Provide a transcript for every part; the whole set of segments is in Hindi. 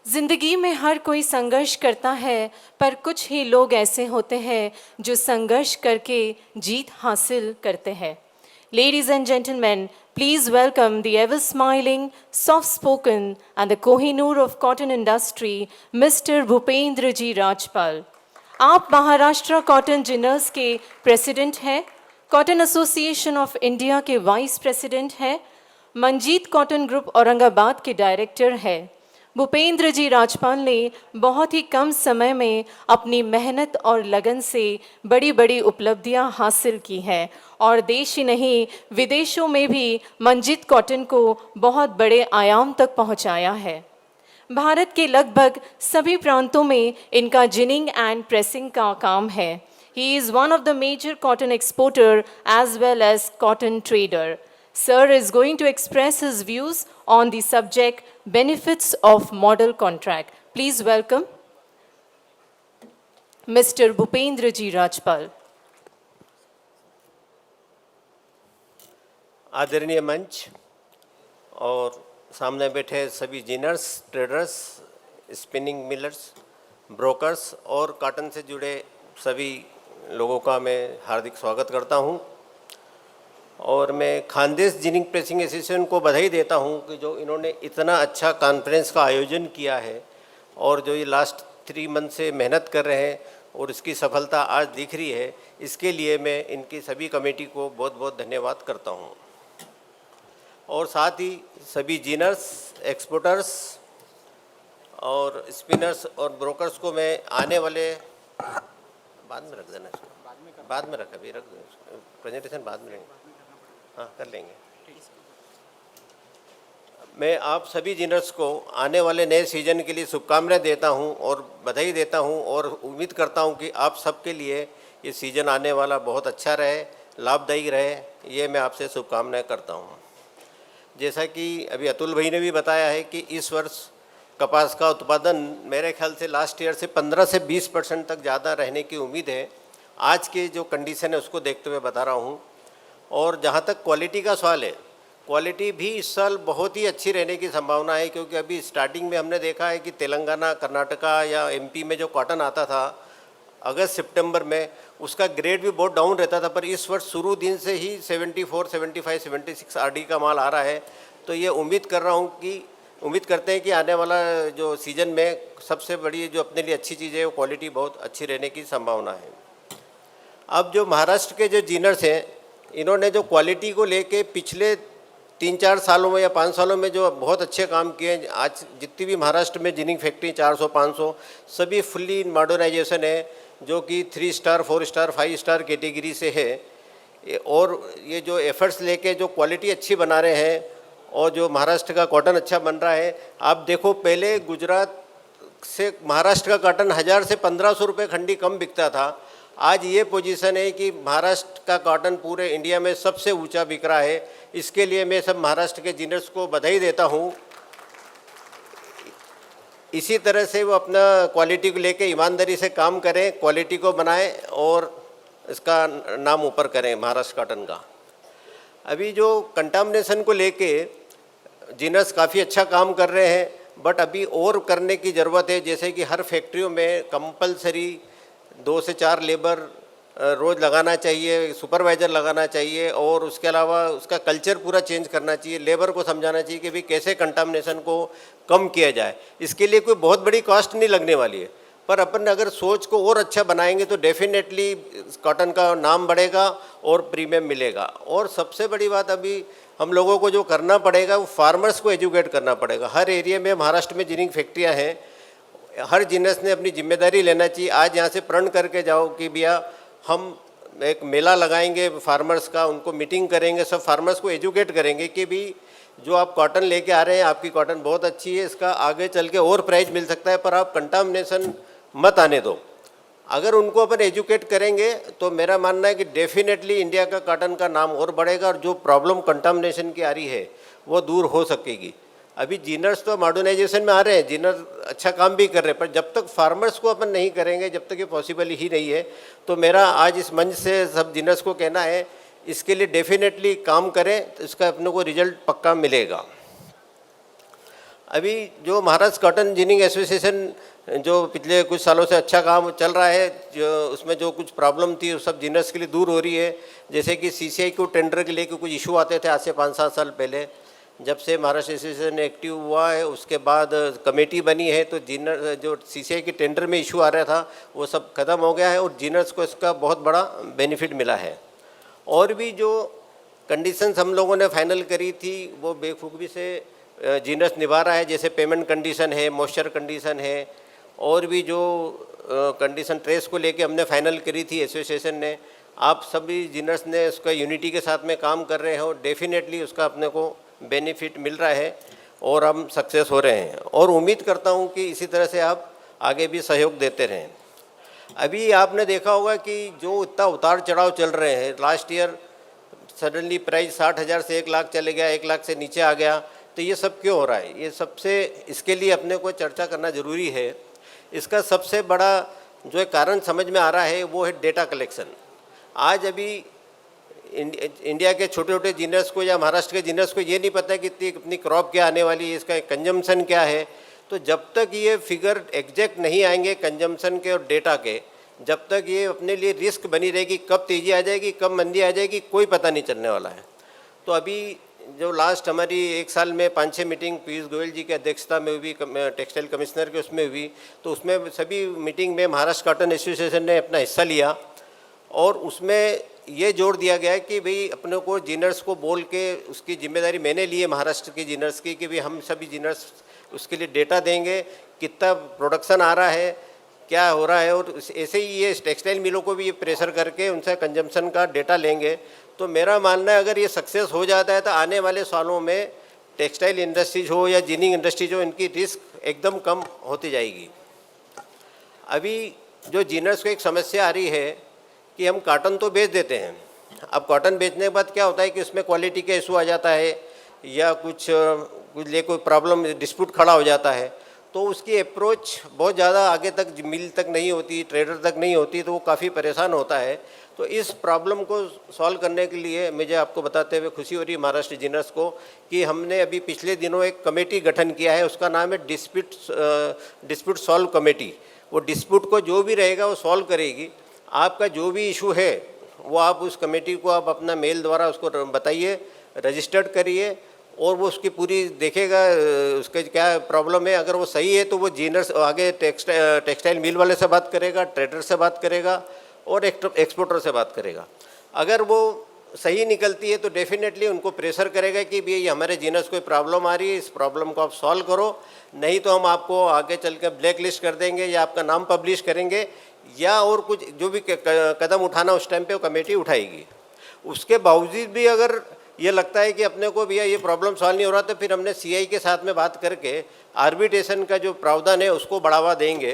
जिंदगी में हर कोई संघर्ष करता है, पर कुछ ही लोग ऐसे होते हैं जो संघर्ष करके जीत हासिल करते हैं। Ladies and gentlemen, please welcome the ever smiling, soft spoken, and the Kohinoor of cotton industry, Mr. Bhupendra Ji Rajpal. आप महाराष्ट्र कॉटन जिनर्स के प्रेसिडेंट हैं, कॉटन एसोसिएशन ऑफ इंडिया के वाइस प्रेसिडेंट हैं, मंजीत कॉटन ग्रुप औरंगाबाद के डायरेक्टर हैं। भूपेंद्र जी राजपाल ने बहुत ही कम समय में अपनी मेहनत और लगन से बड़ी बड़ी उपलब्धियां हासिल की हैं और देश ही नहीं विदेशों में भी मंजीत कॉटन को बहुत बड़े आयाम तक पहुंचाया है। भारत के लगभग सभी प्रांतों में इनका जिनिंग एंड प्रेसिंग का काम है। He is one of the major cotton exporter as well as cotton trader. Sir is going to express his views on the subject benefits of model contract. Please welcome Mr. Bhupendra Ji Rajpal. आदरणीय मंच और सामने बैठे सभी ginners, traders, spinning millers, brokers और कॉटन से जुड़े सभी लोगों का मैं हार्दिक स्वागत करता हूं। और मैं खानदेश जिनिंग प्रेसिंग एसोसिएशन को बधाई देता हूं कि जो इन्होंने इतना अच्छा कॉन्फ्रेंस का आयोजन किया है और जो ये लास्ट 3 मंथ से मेहनत कर रहे हैं और इसकी सफलता आज दिख रही है, इसके लिए मैं इनकी सभी कमेटी को बहुत बहुत धन्यवाद करता हूं। और साथ ही सभी जिनर्स, एक्सपोर्टर्स और स्पिनर्स और ब्रोकर्स को मैं आने वाले बाद में रख देना, बाद में रख, अभी रख दो, प्रेजेंटेशन बाद में लेंगे, हाँ कर लेंगे। मैं आप सभी जिनर्स को आने वाले नए सीजन के लिए शुभकामनाएं देता हूं और बधाई देता हूं और उम्मीद करता हूं कि आप सबके लिए ये सीज़न आने वाला बहुत अच्छा रहे, लाभदायी रहे, ये मैं आपसे शुभकामनाएं करता हूं। जैसा कि अभी अतुल भाई ने भी बताया है कि इस वर्ष कपास का उत्पादन मेरे ख्याल से लास्ट ईयर से 15 से 20% तक ज़्यादा रहने की उम्मीद है। आज के जो कंडीशन है उसको देखते हुए बता रहा हूँ। और जहाँ तक क्वालिटी का सवाल है, क्वालिटी भी इस साल बहुत ही अच्छी रहने की संभावना है, क्योंकि अभी स्टार्टिंग में हमने देखा है कि तेलंगाना, कर्नाटका या एमपी में जो कॉटन आता था अगस्त सितंबर में, उसका ग्रेड भी बहुत डाउन रहता था, पर इस वर्ष शुरू दिन से ही 74, 75, 76 आरडी का माल आ रहा है। तो ये उम्मीद करते हैं कि आने वाला जो सीज़न में सबसे बड़ी जो अपने लिए अच्छी चीज़ है वो क्वालिटी बहुत अच्छी रहने की संभावना है। अब जो महाराष्ट्र के जो जिनर्स हैं, इन्होंने जो क्वालिटी को लेके पिछले 3-4 सालों में या 5 सालों में जो बहुत अच्छे काम किए, आज जितनी भी महाराष्ट्र में जिनिंग फैक्ट्री 400-500 सभी फुल्ली मॉडर्नाइजेशन है, जो कि 3 स्टार, 4 स्टार, 5 स्टार कैटेगरी से है। और ये जो एफर्ट्स लेके जो क्वालिटी अच्छी बना रहे हैं और जो महाराष्ट्र का कॉटन अच्छा बन रहा है। आप देखो, पहले गुजरात से महाराष्ट्र का कॉटन 1000 से 1500 रुपये खंडी कम बिकता था। आज ये पोजीशन है कि महाराष्ट्र का कॉटन पूरे इंडिया में सबसे ऊंचा बिक रहा है। इसके लिए मैं सब महाराष्ट्र के जिनर्स को बधाई देता हूँ। इसी तरह से वो अपना क्वालिटी को लेके ईमानदारी से काम करें, क्वालिटी को बनाएं और इसका नाम ऊपर करें महाराष्ट्र कॉटन का। अभी जो कंटामिनेशन को लेके जिनर्स काफ़ी अच्छा काम कर रहे हैं, बट अभी और करने की ज़रूरत है। जैसे कि हर फैक्ट्रियों में कंपलसरी 2 से 4 लेबर रोज़ लगाना चाहिए, सुपरवाइज़र लगाना चाहिए, और उसके अलावा उसका कल्चर पूरा चेंज करना चाहिए। लेबर को समझाना चाहिए कि भाई कैसे कंटामिनेशन को कम किया जाए। इसके लिए कोई बहुत बड़ी कॉस्ट नहीं लगने वाली है, पर अपन अगर सोच को और अच्छा बनाएंगे तो डेफिनेटली कॉटन का नाम बढ़ेगा और प्रीमियम मिलेगा। और सबसे बड़ी बात अभी हम लोगों को जो करना पड़ेगा वो फार्मर्स को एजुकेट करना पड़ेगा। हर एरिया में महाराष्ट्र में जिनिंग फैक्ट्रियाँ हैं, हर जिनर्स ने अपनी जिम्मेदारी लेना चाहिए। आज यहाँ से प्रण करके जाओ कि भैया हम एक मेला लगाएंगे फार्मर्स का, उनको मीटिंग करेंगे, सब फार्मर्स को एजुकेट करेंगे कि भी जो आप कॉटन लेके आ रहे हैं, आपकी कॉटन बहुत अच्छी है, इसका आगे चल के और प्राइस मिल सकता है, पर आप कंटामिनेशन मत आने दो। अगर उनको अपन एजुकेट करेंगे तो मेरा मानना है कि डेफिनेटली इंडिया का कॉटन का नाम और बढ़ेगा और जो प्रॉब्लम कंटामिनेशन की आ रही है वो दूर हो सकेगी। अभी जिनर्स तो मॉडर्नाइजेशन में आ रहे हैं, जिनर अच्छा काम भी कर रहे हैं, पर जब तक फार्मर्स को अपन नहीं करेंगे, जब तक ये पॉसिबल ही नहीं है। तो मेरा आज इस मंच से सब जिनर्स को कहना है, इसके लिए डेफिनेटली काम करें तो इसका अपने को रिजल्ट पक्का मिलेगा। अभी जो महाराष्ट्र कॉटन जिनिंग एसोसिएशन जो पिछले कुछ सालों से अच्छा काम चल रहा है, जो उसमें जो कुछ प्रॉब्लम थी वो सब जिनर्स के लिए दूर हो रही है। जैसे कि सीसीआई को टेंडर के लेके कुछ इशू आते थे आज से 5-7 साल पहले। जब से महाराष्ट्र एसोसिएशन एक्टिव हुआ है उसके बाद कमेटी बनी है, तो जिनर जो सीसीआई के टेंडर में इशू आ रहा था वो सब खत्म हो गया है और जिनर्स को इसका बहुत बड़ा बेनिफिट मिला है। और भी जो कंडीशंस हम लोगों ने फाइनल करी थी वो बेखूबी से जिनर्स निभा रहा है। जैसे पेमेंट कंडीशन है, मॉइस्चर कंडीशन है, और भी जो कंडीशन ट्रेस को लेके हमने फाइनल करी थी एसोसिएशन ने। आप सभी जिनर्स ने उसका यूनिटी के साथ में काम कर रहे हैं और डेफिनेटली उसका अपने को बेनिफिट मिल रहा है और हम सक्सेस हो रहे हैं, और उम्मीद करता हूं कि इसी तरह से आप आगे भी सहयोग देते रहें। अभी आपने देखा होगा कि जो इतना उतार चढ़ाव चल रहे हैं, लास्ट ईयर सडनली प्राइस 60,000 से 1 लाख चले गया, 1 लाख से नीचे आ गया, तो ये सब क्यों हो रहा है? ये सबसे इसके लिए अपने को चर्चा करना ज़रूरी है। इसका सबसे बड़ा जो कारण समझ में आ रहा है वो है डेटा कलेक्शन। आज अभी इंडिया के छोटे छोटे जिनर्स को या महाराष्ट्र के जिनर्स को ये नहीं पता कि कितनी क्रॉप क्या आने वाली है, इसका कंजम्पशन क्या है। तो जब तक ये फिगर एग्जैक्ट नहीं आएंगे कंजम्पशन के और डेटा के, जब तक ये अपने लिए रिस्क बनी रहेगी, कब तेज़ी आ जाएगी कब मंदी आ जाएगी कोई पता नहीं चलने वाला है। तो अभी जो लास्ट हमारी 1 साल में 5-6 मीटिंग पीयूष गोयल जी की अध्यक्षता में हुई, टेक्सटाइल कमिश्नर के उसमें हुई, तो उसमें सभी मीटिंग में महाराष्ट्र कॉटन एसोसिएशन ने अपना हिस्सा लिया और उसमें ये जोर दिया गया है कि भाई अपने को जिनर्स को बोल के उसकी जिम्मेदारी मैंने ली है महाराष्ट्र के जिनर्स की, कि भाई हम सभी जिनर्स उसके लिए डेटा देंगे, कितना प्रोडक्शन आ रहा है, क्या हो रहा है, और ऐसे ही ये टेक्सटाइल मिलों को भी ये प्रेशर करके उनसे कंजम्पशन का डेटा लेंगे। तो मेरा मानना है अगर ये सक्सेस हो जाता है तो आने वाले सालों में टेक्सटाइल इंडस्ट्रीज हो या जिनिंग इंडस्ट्रीज हो, इनकी रिस्क एकदम कम होती जाएगी। अभी जो जिनर्स को एक समस्या आ रही है कि हम कॉटन तो बेच देते हैं, अब कॉटन बेचने के बाद क्या होता है कि उसमें क्वालिटी का इशू आ जाता है या कुछ ले कोई प्रॉब्लम डिस्प्यूट खड़ा हो जाता है, तो उसकी अप्रोच बहुत ज़्यादा आगे तक मिल तक नहीं होती, ट्रेडर तक नहीं होती, तो वो काफ़ी परेशान होता है। तो इस प्रॉब्लम को सॉल्व करने के लिए मुझे आपको बताते हुए खुशी हो रही है महाराष्ट्र जिनर्स को कि हमने अभी पिछले दिनों एक कमेटी गठन किया है, उसका नाम है डिस्प्यूट सॉल्व कमेटी। वो डिस्प्यूट को जो भी रहेगा वो सॉल्व करेगी। आपका जो भी इशू है वो आप उस कमेटी को आप अपना मेल द्वारा उसको बताइए, रजिस्टर्ड करिए और वो उसकी पूरी देखेगा उसके क्या प्रॉब्लम है। अगर वो सही है तो वो जिनर्स आगे टेक्सटाइल मिल वाले से बात करेगा, ट्रेडर से बात करेगा और एक्सपोर्टर से बात करेगा। अगर वो सही निकलती है तो डेफिनेटली उनको प्रेशर करेगा कि भाई ये हमारे जिनर्स कोई प्रॉब्लम आ रही है, इस प्रॉब्लम को आप सॉल्व करो, नहीं तो हम आपको आगे चल कर ब्लैक लिस्ट कर देंगे या आपका नाम पब्लिश करेंगे या और कुछ जो भी कदम उठाना उस टाइम पे वो कमेटी उठाएगी। उसके बावजूद भी अगर ये लगता है कि अपने को भैया ये प्रॉब्लम सॉल्व नहीं हो रहा, तो फिर हमने सीआई के साथ में बात करके आर्बिट्रेशन का जो प्रावधान है उसको बढ़ावा देंगे,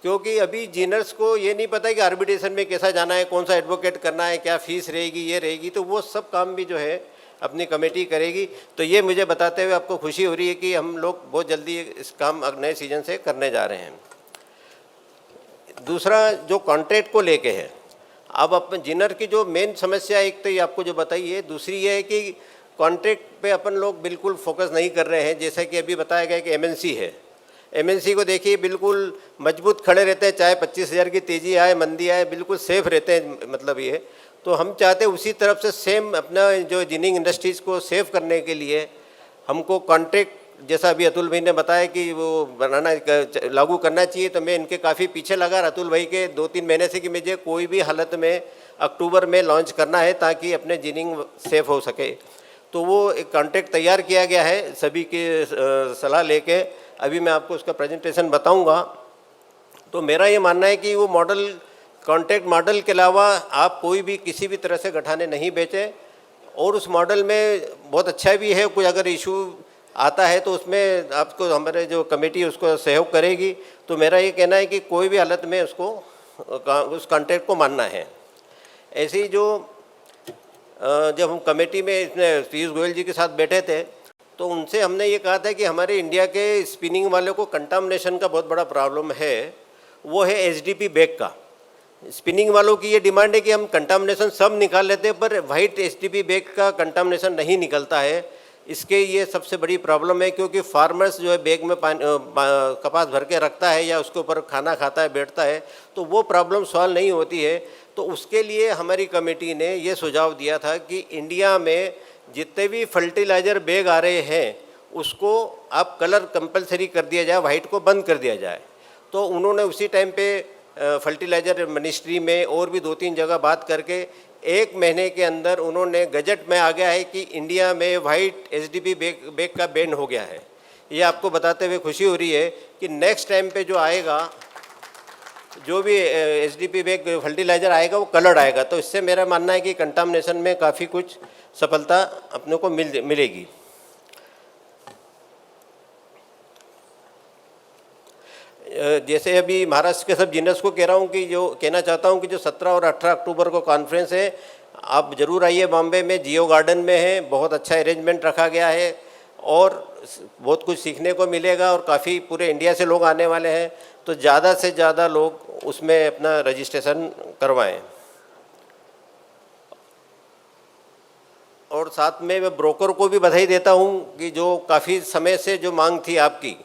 क्योंकि अभी जिनर्स को ये नहीं पता कि आर्बिट्रेशन में कैसा जाना है, कौन सा एडवोकेट करना है, क्या फीस रहेगी, ये रहेगी, तो वो सब काम भी जो है अपनी कमेटी करेगी। तो ये मुझे बताते हुए आपको खुशी हो रही है कि हम लोग बहुत जल्दी इस काम नए सीजन से करने जा रहे हैं। दूसरा जो कॉन्ट्रैक्ट को लेके है, अब अपने जिनर की जो मेन समस्या एक तो ये आपको जो बताई है, दूसरी ये है कि कॉन्ट्रैक्ट पे अपन लोग बिल्कुल फोकस नहीं कर रहे हैं। जैसा कि अभी बताया गया कि एमएनसी है, एमएनसी को देखिए बिल्कुल मजबूत खड़े रहते हैं, चाहे 25,000 की तेज़ी आए मंदी आए, बिल्कुल सेफ रहते हैं। मतलब ये तो हम चाहते हैं उसी तरफ से सेम अपना जो जिनिंग इंडस्ट्रीज़ को सेव करने के लिए हमको कॉन्ट्रैक्ट, जैसा अभी अतुल भाई ने बताया कि वो बनाना लागू करना चाहिए, तो मैं इनके काफ़ी पीछे लगा अतुल भाई के 2-3 महीने से कि मुझे कोई भी हालत में अक्टूबर में लॉन्च करना है ताकि अपने जिनिंग सेफ हो सके। तो वो एक कॉन्ट्रैक्ट तैयार किया गया है सभी के सलाह लेके, अभी मैं आपको उसका प्रेजेंटेशन बताऊंगा। तो मेरा ये मानना है कि वो मॉडल कॉन्ट्रैक्ट मॉडल के अलावा आप कोई भी किसी भी तरह से गठाने नहीं बेचें, और उस मॉडल में बहुत अच्छा भी है, कोई अगर इशू आता है तो उसमें आपको हमारे जो कमेटी उसको सहयोग करेगी। तो मेरा ये कहना है कि कोई भी हालत में उसको उस कॉन्ट्रैक्ट को मानना है। ऐसे ही जो जब हम कमेटी में इसमें पीयूष गोयल जी के साथ बैठे थे तो उनसे हमने ये कहा था कि हमारे इंडिया के स्पिनिंग वालों को कंटामिनेशन का बहुत बड़ा प्रॉब्लम है, वो है एचडीपी बैग का। स्पिनिंग वालों की ये डिमांड है कि हम कंटामिनेशन सब निकाल लेते हैं पर वाइट एचडीपी बैग का कंटामिनेशन नहीं निकलता है। इसके ये सबसे बड़ी प्रॉब्लम है, क्योंकि फार्मर्स जो है बैग में कपास भर के रखता है या उसके ऊपर खाना खाता है, बैठता है, तो वो प्रॉब्लम सॉल्व नहीं होती है। तो उसके लिए हमारी कमेटी ने ये सुझाव दिया था कि इंडिया में जितने भी फर्टिलाइज़र बैग आ रहे हैं उसको आप कलर कंपलसरी कर दिया जाए, वाइट को बंद कर दिया जाए। तो उन्होंने उसी टाइम पे फर्टिलाइज़र मिनिस्ट्री में और भी 2-3 जगह बात करके 1 महीने के अंदर उन्होंने गजट में आ गया है कि इंडिया में वाइट एसडीपी बैग का बैन हो गया है। ये आपको बताते हुए खुशी हो रही है कि नेक्स्ट टाइम पे जो आएगा, जो भी एसडीपी बैग फर्टिलाइज़र आएगा वो कलर्ड आएगा। तो इससे मेरा मानना है कि कंटामिनेशन में काफ़ी कुछ सफलता अपने को मिलेगी। जैसे अभी महाराष्ट्र के सब जिनर्स को कह रहा हूँ कि जो कहना चाहता हूँ कि जो 17 और 18 अक्टूबर को कॉन्फ्रेंस है, आप ज़रूर आइए। बॉम्बे में जियो गार्डन में है, बहुत अच्छा अरेंजमेंट रखा गया है और बहुत कुछ सीखने को मिलेगा और काफ़ी पूरे इंडिया से लोग आने वाले हैं। तो ज़्यादा से ज़्यादा लोग उसमें अपना रजिस्ट्रेशन करवाएं। और साथ में मैं ब्रोकर को भी बधाई देता हूँ कि जो काफ़ी समय से जो मांग थी आपकी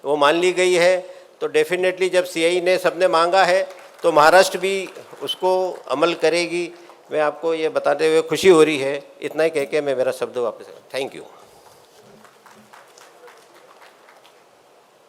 वो मान ली गई है। तो डेफिनेटली जब सीआई ने सबने मांगा है तो महाराष्ट्र भी उसको अमल करेगी। मैं आपको ये बताते हुए खुशी हो रही है। इतना ही कह के मैं मेरा शब्द वापस, थैंक यू।